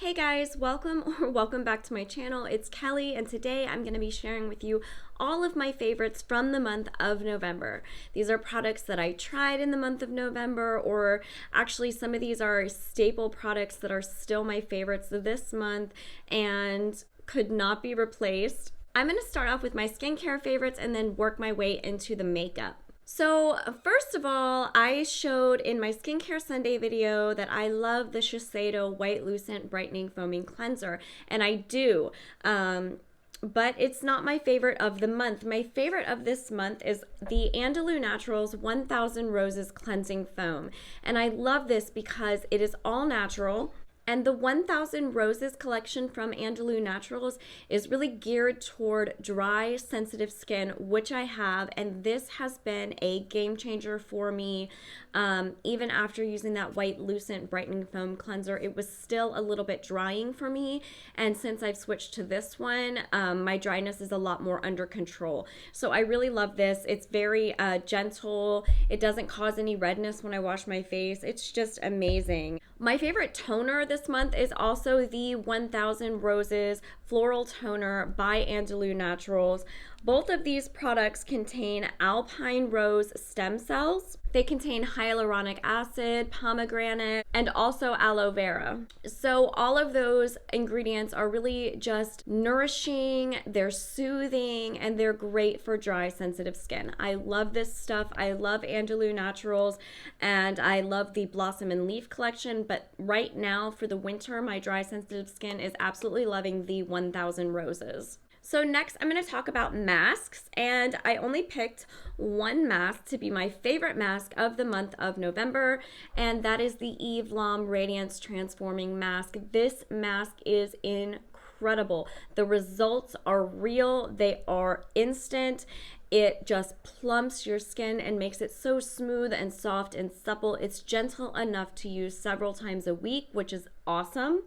Hey guys, welcome back to my channel. It's Kelly, and today I'm going to be sharing with you all of my favorites from the month of November. These are products that I tried in the month of November, or actually some of these are staple products that are still my favorites this month and could not be replaced. I'm going to start off with my skincare favorites and then work my way into the makeup. So first of all, I showed in my Skincare Sunday video that I love the Shiseido White Lucent Brightening Foaming Cleanser, and I do, but it's not my favorite of the month. My favorite of this month is the Andalou Naturals 1000 Roses Cleansing Foam, and I love this because it is all natural. And the 1000 Roses collection from Andalou Naturals is really geared toward dry, sensitive skin, which I have, and this has been a game changer for me. Even after using that White Lucent Brightening Foam Cleanser, it was still a little bit drying for me, and since I've switched to this one, my dryness is a lot more under control. So I really love this. It's very gentle. It doesn't cause any redness when I wash my face. It's just amazing. My favorite toner this month is also the 1000 Roses Floral Toner by Andalou Naturals. Both of these products contain alpine rose stem cells. They contain hyaluronic acid, pomegranate, and also aloe vera. So all of those ingredients are really just nourishing, they're soothing, and they're great for dry, sensitive skin. I love this stuff. I love Andalou Naturals, and I love the Blossom and Leaf collection, but right now for the winter, my dry, sensitive skin is absolutely loving the 1000 Roses. So next, I'm going to talk about masks, and I only picked one mask to be my favorite mask of the month of November, and that is the Eve Lom Radiance Transforming Mask. This mask is incredible. The results are real. They are instant. It just plumps your skin and makes it so smooth and soft and supple. It's gentle enough to use several times a week, which is awesome.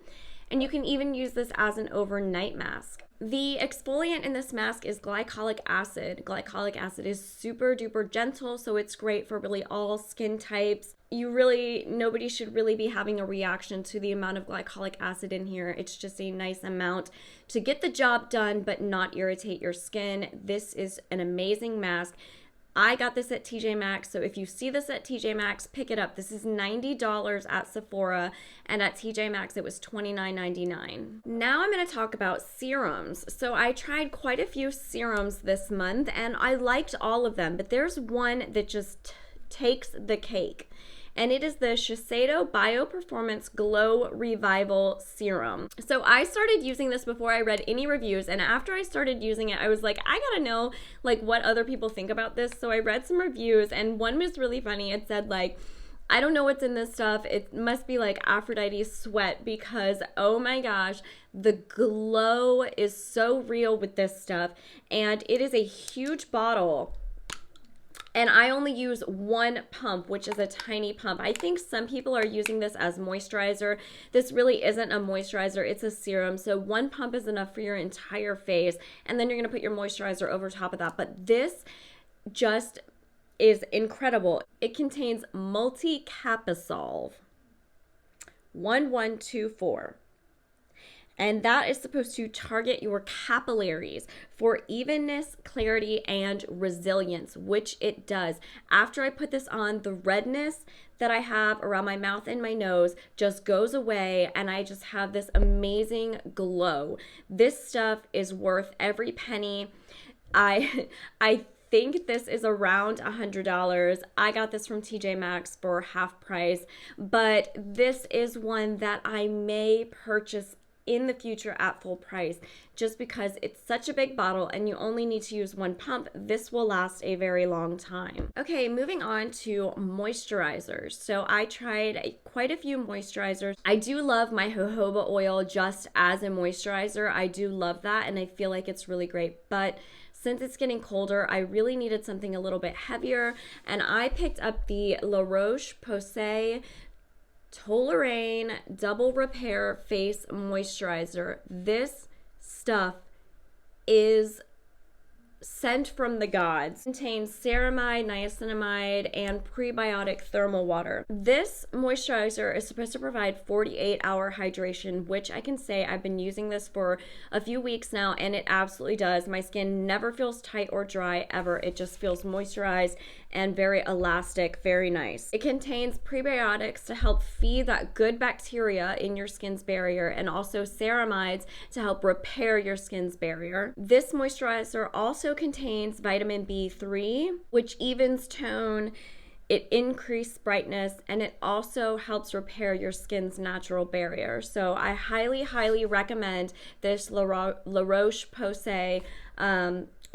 And you can even use this as an overnight mask. The exfoliant in this mask is glycolic acid. Glycolic acid is super duper gentle, so it's great for really all skin types. Nobody should really be having a reaction to the amount of glycolic acid in here. It's just a nice amount to get the job done but not irritate your skin. This is an amazing mask. I got this at TJ Maxx, so if you see this at TJ Maxx, pick it up. This is $90 at Sephora, and at TJ Maxx it was $29.99. Now I'm going to talk about serums. So I tried quite a few serums this month, and I liked all of them, but there's one that just takes the cake. And it is the Shiseido Bio Performance Glow Revival Serum. So I started using this before I read any reviews, and after I started using it, I was like, I gotta know like what other people think about this. So I read some reviews, and one was really funny. It said like, I don't know what's in this stuff. It must be like Aphrodite's sweat because, oh my gosh, the glow is so real with this stuff. And it is a huge bottle. And I only use one pump, which is a tiny pump. I think some people are using this as moisturizer. This really isn't a moisturizer, it's a serum. So one pump is enough for your entire face, and then you're gonna put your moisturizer over top of that. But this just is incredible. It contains multi-capsule 1124. And that is supposed to target your capillaries for evenness, clarity, and resilience, which it does. After I put this on, the redness that I have around my mouth and my nose just goes away, and I just have this amazing glow. This stuff is worth every penny. I think this is around $100. I got this from TJ Maxx for half price, but this is one that I may purchase in the future at full price just because it's such a big bottle and you only need to use one pump. This will last a very long time. Okay, moving on to moisturizers. So I tried quite a few moisturizers. I do love my jojoba oil just as a moisturizer. I do love that, and I feel like it's really great, but since it's getting colder, I really needed something a little bit heavier, and I picked up the La Roche-Posay Toleraine Double Repair Face Moisturizer. This stuff is sent from the gods. It contains ceramide, niacinamide, and prebiotic thermal water. This moisturizer is supposed to provide 48-hour hydration, which I can say I've been using this for a few weeks now, and it absolutely does. My skin never feels tight or dry ever. It just feels moisturized and very elastic, very nice. It contains prebiotics to help feed that good bacteria in your skin's barrier, and also ceramides to help repair your skin's barrier. This moisturizer also contains vitamin B3, which evens tone, it increases brightness, and it also helps repair your skin's natural barrier. So I highly, highly recommend this La Roche-Posay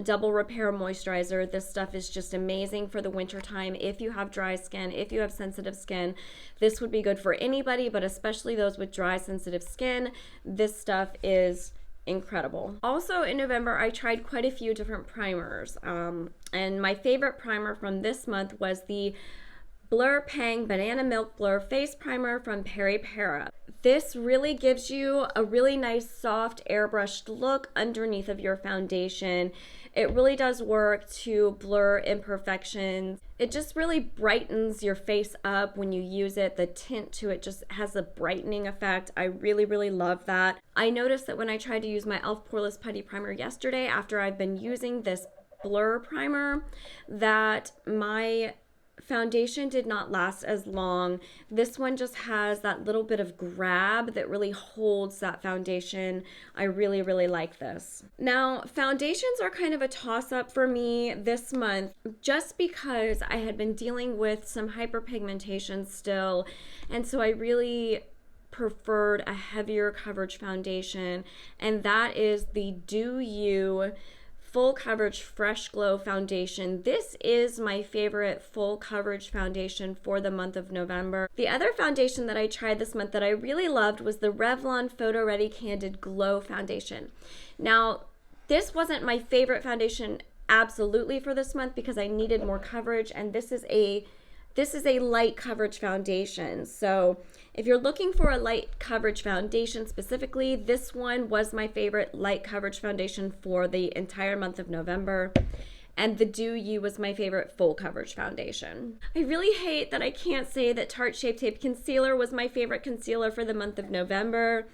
double repair moisturizer. This stuff is just amazing for the winter time. If you have dry skin, if you have sensitive skin, this would be good for anybody, but especially those with dry, sensitive skin. This stuff is incredible. Also in November, I tried quite a few different primers, and my favorite primer from this month was the Blur Pang Banana Milk Blur Face Primer from Peripera. This really gives you a really nice soft airbrushed look underneath of your foundation. It really does work to blur imperfections. It just really brightens your face up when you use it. The tint to it just has a brightening effect. I really, really love that. I noticed that when I tried to use my e.l.f. Poreless Putty Primer yesterday, after I've been using this Blur Primer, that my foundation did not last as long. This one just has that little bit of grab that really holds that foundation. I really, really like this. Now, foundations are kind of a toss-up for me this month, just because I had been dealing with some hyperpigmentation still, and so I really preferred a heavier coverage foundation, and that is the Do You Full Coverage Fresh Glow Foundation. This is my favorite full coverage foundation for the month of November. The other foundation that I tried this month that I really loved was the Revlon Photoready Candid Glow Foundation. Now, this wasn't my favorite foundation absolutely for this month because I needed more coverage, and this is a light coverage foundation. So if you're looking for a light coverage foundation specifically, this one was my favorite light coverage foundation for the entire month of November. And the Do You was my favorite full coverage foundation. I really hate that I can't say that Tarte Shape Tape Concealer was my favorite concealer for the month of November.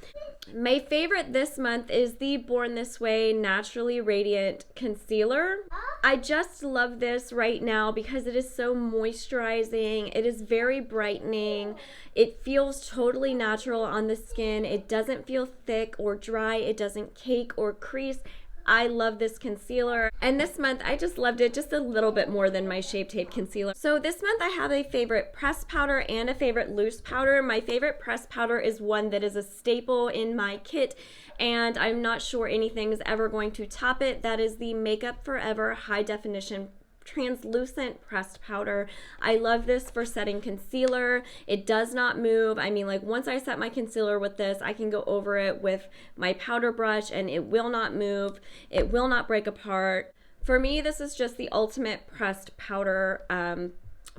My favorite this month is the Born This Way Naturally Radiant Concealer. I just love this right now because it is so moisturizing. It is very brightening. It feels totally natural on the skin. It doesn't feel thick or dry. It doesn't cake or crease. I love this concealer, and this month I just loved it just a little bit more than my Shape Tape concealer. So this month I have a favorite pressed powder and a favorite loose powder. My favorite pressed powder is one that is a staple in my kit, and I'm not sure anything is ever going to top it. That is the Makeup Forever High Definition Translucent Pressed Powder. I love this for setting concealer. It does not move. I mean, like, once I set my concealer with this, I can go over it with my powder brush and it will not move. It will not break apart. For me, this is just the ultimate pressed powder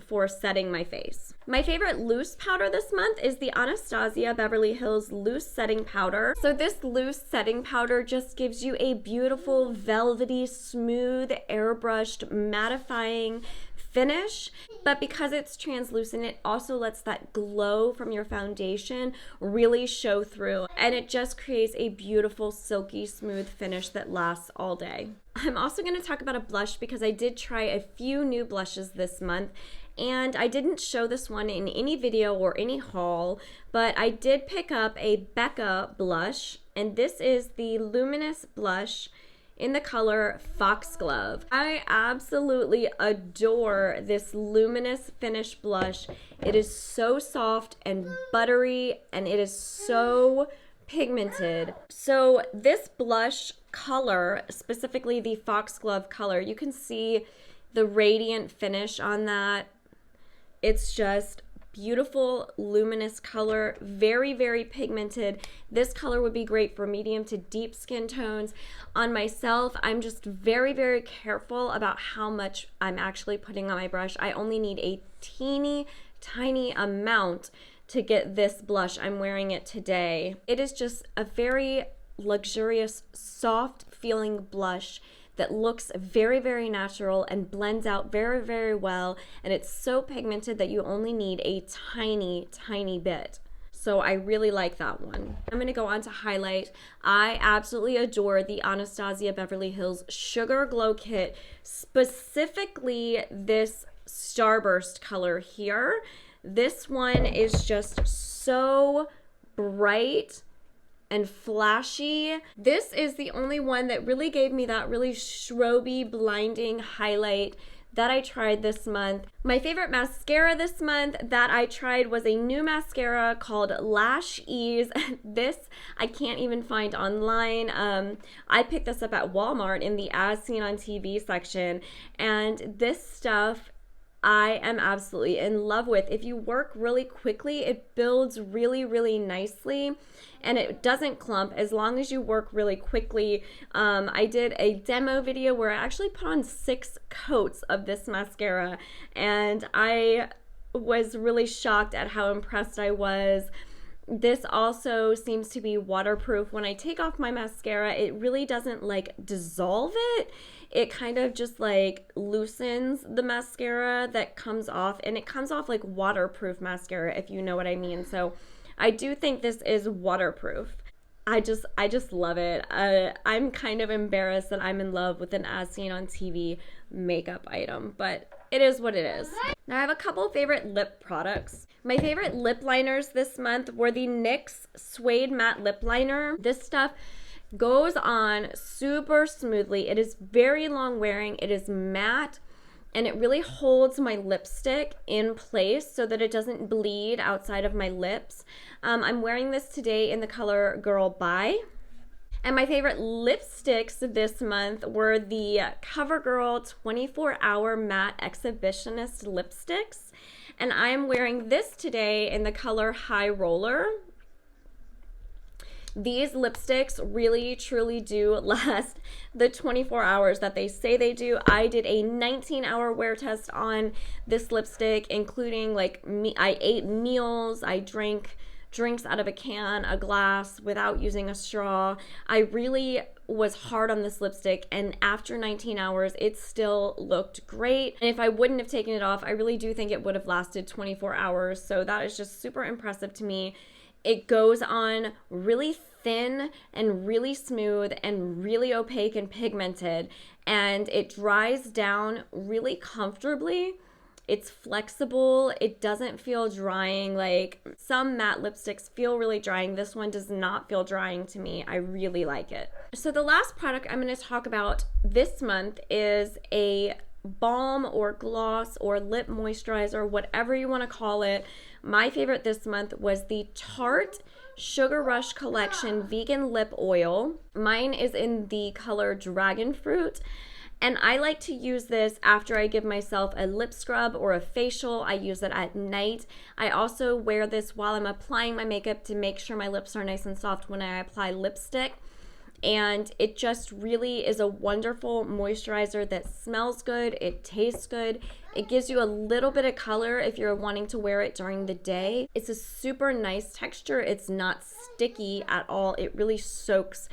for setting my face. My favorite loose powder this month is the Anastasia Beverly Hills Loose Setting Powder. So this loose setting powder just gives you a beautiful, velvety, smooth, airbrushed, mattifying finish, but because it's translucent, it also lets that glow from your foundation really show through, and it just creates a beautiful, silky, smooth finish that lasts all day. I'm also going to talk about a blush because I did try a few new blushes this month, and I didn't show this one in any video or any haul, but I did pick up a Becca blush, and this is the Luminous blush in the color Foxglove. I absolutely adore this luminous finish blush. It is so soft and buttery, and it is so pigmented. So this blush color, specifically the Foxglove color, you can see the radiant finish on that. It's just beautiful, luminous color, very, very pigmented. This color would be great for medium to deep skin tones. On myself, I'm just very, very careful about how much I'm actually putting on my brush. I only need a teeny tiny amount to get this blush. I'm wearing it today. It is just a very luxurious, soft feeling blush that looks very, very natural and blends out very, very well. And it's so pigmented that you only need a tiny, tiny bit. So I really like that one. I'm gonna go on to highlight. I absolutely adore the Anastasia Beverly Hills Sugar Glow Kit, specifically this Starburst color here. This one is just so bright and flashy. This is the only one that really gave me that really stroby, blinding highlight that I tried this month. My favorite mascara this month that I tried was a new mascara called Lash Ease. This I can't even find online. I picked this up at Walmart in the As Seen on TV section, and this stuff I am absolutely in love with. If you work really quickly, it builds really, really nicely, and it doesn't clump as long as you work really quickly. I did a demo video where I actually put on 6 coats of this mascara, and I was really shocked at how impressed I was. This also seems to be waterproof. When I take off my mascara, it really doesn't like dissolve it. It kind of just like loosens the mascara that comes off, and it comes off like waterproof mascara, if you know what I mean. So I do think this is waterproof. I just love it. I'm kind of embarrassed that I'm in love with an As Seen on TV makeup item, but it is what it is. Now I have a couple favorite lip products. My favorite lip liners this month were the NYX Suede Matte Lip Liner. This stuff goes on super smoothly. It is very long wearing. It is matte, and it really holds my lipstick in place so that it doesn't bleed outside of my lips. I'm wearing this today in the color Girl Bye. And my favorite lipsticks this month were the CoverGirl 24-Hour Matte Exhibitionist lipsticks. And I'm wearing this today in the color High Roller. These lipsticks really truly do last the 24 hours that they say they do. I did a 19-hour wear test on this lipstick, including I ate meals, I drank drinks out of a can, a glass, without using a straw. I really was hard on this lipstick, and after 19 hours it still looked great. And if I wouldn't have taken it off, I really do think it would have lasted 24 hours. So that is just super impressive to me. It goes on really thin and really smooth and really opaque and pigmented, and it dries down really comfortably. It's flexible. It doesn't feel drying. Like some matte lipsticks feel really drying. This one does not feel drying to me. I really like it. So the last product I'm going to talk about this month is a balm or gloss or lip moisturizer, whatever you want to call it. My favorite this month was the Tarte Sugar Rush Collection Vegan Lip Oil. Mine is in the color Dragon Fruit. And I like to use this after I give myself a lip scrub or a facial. I use it at night. I also wear this while I'm applying my makeup to make sure my lips are nice and soft when I apply lipstick. And it just really is a wonderful moisturizer that smells good, it tastes good, it gives you a little bit of color if you're wanting to wear it during the day. It's a super nice texture. It's not sticky at all. It really soaks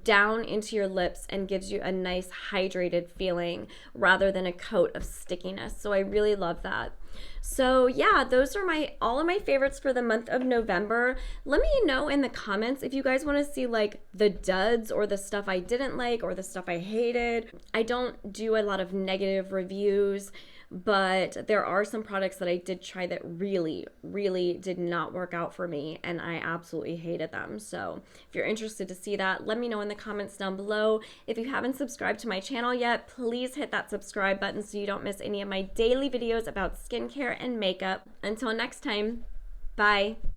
down into your lips and gives you a nice hydrated feeling rather than a coat of stickiness. So I really love that. So yeah, those are all of my favorites for the month of November. Let me know in the comments if you guys want to see like the duds or the stuff I didn't like or the stuff I hated. I don't do a lot of negative reviews, but there are some products that I did try that really, really did not work out for me, and I absolutely hated them. So if you're interested to see that, let me know in the comments down below. If you haven't subscribed to my channel yet, please hit that subscribe button so you don't miss any of my daily videos about skincare and makeup. Until next time, bye.